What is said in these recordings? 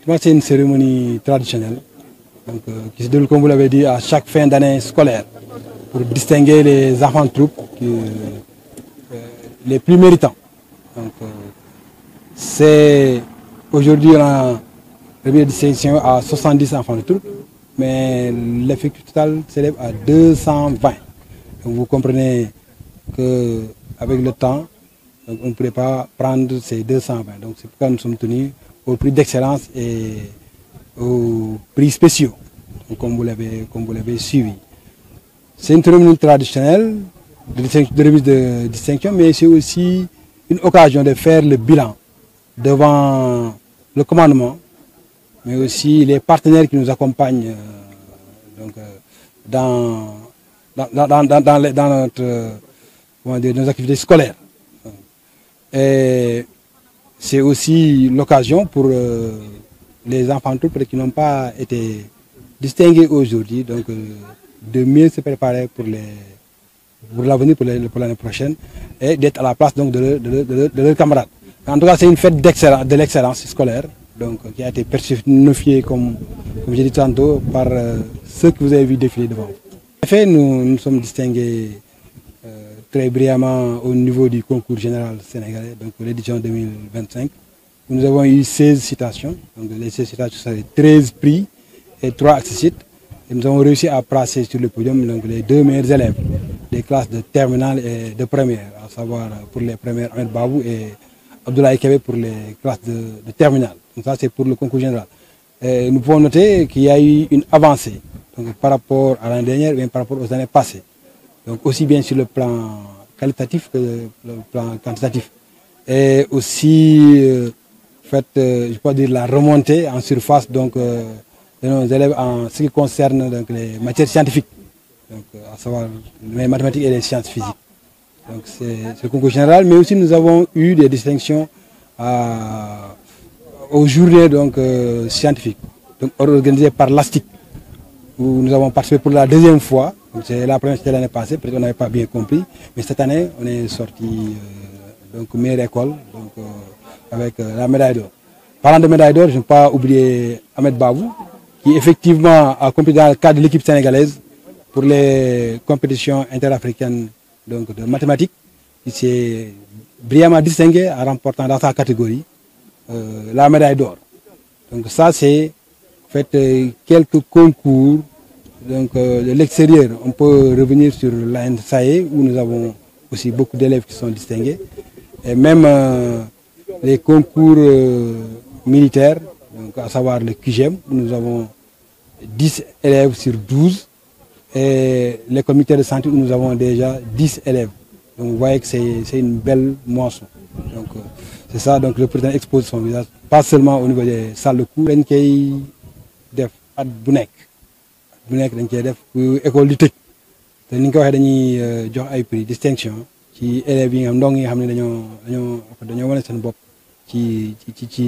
pense que c'est une cérémonie traditionnelle donc, qui se déroule, comme vous l'avez dit, à chaque fin d'année scolaire pour distinguer les enfants de troupe les plus méritants. Donc, c'est aujourd'hui on a première distinction à 70 enfants de troupe, mais l'effectif total s'élève à 220. Donc vous comprenez qu'avec le temps, donc on ne pourrait pas prendre ces 220. Donc c'est pourquoi nous sommes tenus au prix d'excellence et aux prix spéciaux, donc, comme vous l'avez suivi. C'est une cérémonie traditionnelle de remise de distinction, mais c'est aussi une occasion de faire le bilan devant le commandement, mais aussi les partenaires qui nous accompagnent donc, dans nos activités scolaires. Et c'est aussi l'occasion pour les enfants qui n'ont pas été distingués aujourd'hui, donc de mieux se préparer pour l'avenir, pour l'année prochaine, et d'être à la place donc, de leurs camarades. En tout cas, c'est une fête de l'excellence scolaire, donc, qui a été personnifiée, comme j'ai dit tantôt, par ceux que vous avez vu défiler devant vous. En effet, nous sommes distingués très brillamment au niveau du concours général sénégalais, donc l'édition 2025. Nous avons eu 16 citations, donc les 16 citations, c'est 13 prix et 3 accessites. Et nous avons réussi à placer sur le podium donc, les 2 meilleurs élèves des classes de terminale et de première, à savoir pour les premières Ahmed Babou et Abdoulaye Kébé pour les classes de terminale. Donc ça c'est pour le concours général. Et nous pouvons noter qu'il y a eu une avancée donc, par rapport à l'année dernière et par rapport aux années passées. Donc aussi bien sur le plan qualitatif que le plan quantitatif. Et aussi, je peux dire la remontée en surface donc, de nos élèves en ce qui concerne donc, les matières scientifiques, donc, à savoir les mathématiques et les sciences physiques. Donc c'est le concours général, mais aussi nous avons eu des distinctions aux journées donc, scientifiques, donc, organisées par l'ASTIC, où nous avons participé pour la deuxième fois. C'est la première c'était l'année passée, peut-être qu'on n'avait pas bien compris, mais cette année on est sorti donc meilleure école donc, avec la médaille d'or. Parlant de médaille d'or, je ne peux pas oublier Ahmed Babou, qui effectivement a compétit dans le cadre de l'équipe sénégalaise pour les compétitions interafricaines donc, de mathématiques. Il s'est brillamment distingué en remportant dans sa catégorie la médaille d'or. Donc ça c'est en fait quelques concours donc, de l'extérieur. On peut revenir sur l'ANSAE où nous avons aussi beaucoup d'élèves qui sont distingués. Et même les concours militaires, donc, à savoir le QGM, où nous avons 10 élèves sur 12. Et l'école militaire de santé où nous avons déjà 10 élèves. Donc vous voyez que c'est une belle moisson. Donc c'est ça, donc le président expose son visage, pas seulement au niveau des salles de cours, dañ koy def at bu nekk dañ koy def école di tëj te ni nga ko waxee dañuy jox ay prix distinction ci élèves yi nga xam ndong yi nga xam ne dañoo wane seen bopp ci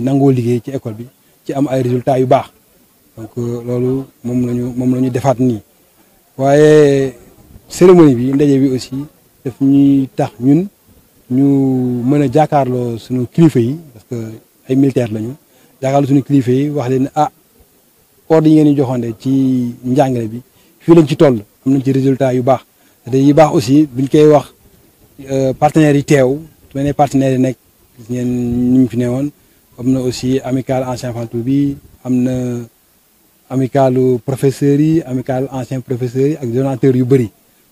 nangoo liggéey ci école bi ci am ay résultats yu baax donc loolu moom la ñu defaat nii. waaye cérémonie bi ndaje bi aussi daf ñuy tax ñun ñu mën a jàkkaarloo suñu kilifa yi parce que ay militaires lañu jàkkaarloo suñu kilifa yi wax leen ordre yi ngeen ñu joxoon ci njàngale bi fii lañ ci toll am nañ ci résultat yu baax te yi baax aussi buñ koy wax partenaires yi teew su mel ne partenaires yi nekk gis ngeen ñu fi ne woon am na aussi amical ancien infanterie bi am na amicalu professeurs yi amical ancien professeurs yi ak donateurs yu bëri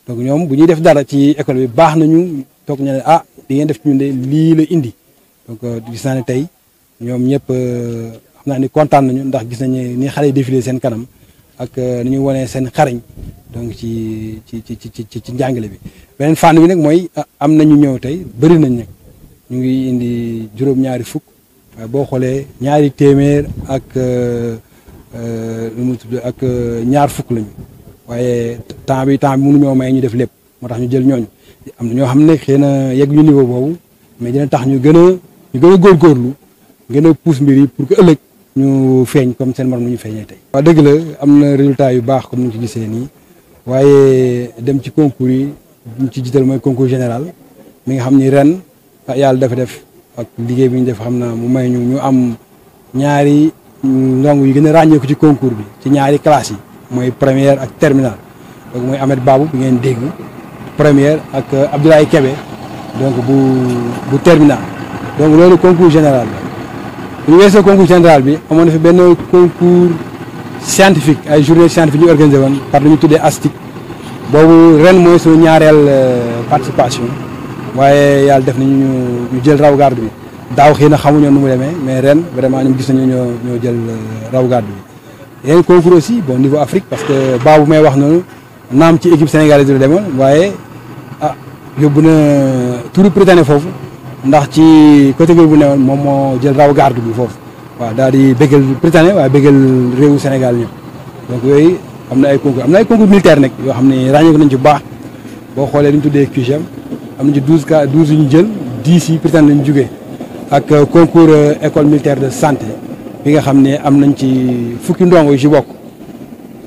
donc ñoom bu ñuy def dara ci école bi baax nañu toog ñu ne di ngeen def ci ñun de lii la indi donc gis naa ne tey ñoom ñëpp xam naa ni kontaan nañu ndax gis nañu ni xale yi défilé seen kanam ak ni ñu wanee seen xarañ donc ci njàngale bi. beneen fànn bi nag mooy am nañu ñëw tey bëri nañ nag ñu ngi indi juróom-ñaari fukk waaye boo xoolee ñaari téeméer ak lu mu tudd ak ñaar fukk lañu waaye temps bi mënuñoo may ñu def lépp moo tax ñu jël ñooñu am na ñoo xam ne xëy na yegg ñu niveau boobu mais dina tax ñu gën a góorgóorlu gën a pousse mbir yi pour que ëllëg ñu feeñ comme seen morom ñu feeñee tey. waaw dëgg la am na résultat yu baax comme ni ñu ko gisee nii waaye dem ci concours yi ñu ci jiital mooy concours général mi nga xam ni ren yàlla dafa def ak liggéey bi ñu def xam naa mu may ñu am ñaari ndong yi gën a ràññeeku ci concours bi ci ñaari classes yi mooy première ak terminale donc mooy Ahmed Babou bi ngeen dégg première ak Abdoulaye Kébé donc bu terminale donc loolu concours général la bu ñu weesoo concours général bi amoon na fi benn concours scientifique ay journée scientifique ñu organisé woon par lu ñu tuddee ASTIC boobu ren mooy suñu ñaareel participation waaye yàlla def nañu ñu jël raw garde bi daaw xëy na xamuñu nu mu demee mais ren vraiment ñoom gis nañu ñoo jël raw garde bi. yeneen concours aussi bon niveau Afrique parce que baabu may wax noonu naam ci équipe sénégalaise la demoon waaye yóbbu na turu Prytanée foofu ndax ci catégorie bu newoon moom moo jël raw garde bi foofu waaw daal di bégal Prytanée waaye bégal réewu Sénégal ñëpp donc yooyu am na ay concours militaire nag yoo xam ne ràññeeku nañ ci bu baax boo xoolee li ñu tuddee QGM am nañ ci 12 yu ñu jël 10 yi Prytanée lañu jógee ak concours école militaire de santé bi nga xam ne am nañ ci fukki ndongo yu ci bokk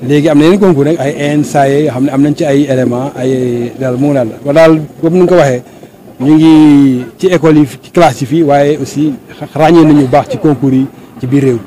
léegi am na yeneen concours nag ay ENSAE yoo xam ne am nañ ci ay éléments ay daal mu ngi daal comme ni nga ko waxee ñu ngi ci école yi ci classe yi fii waaye aussi ràññee nañu bu baax ci concours yi ci biir réew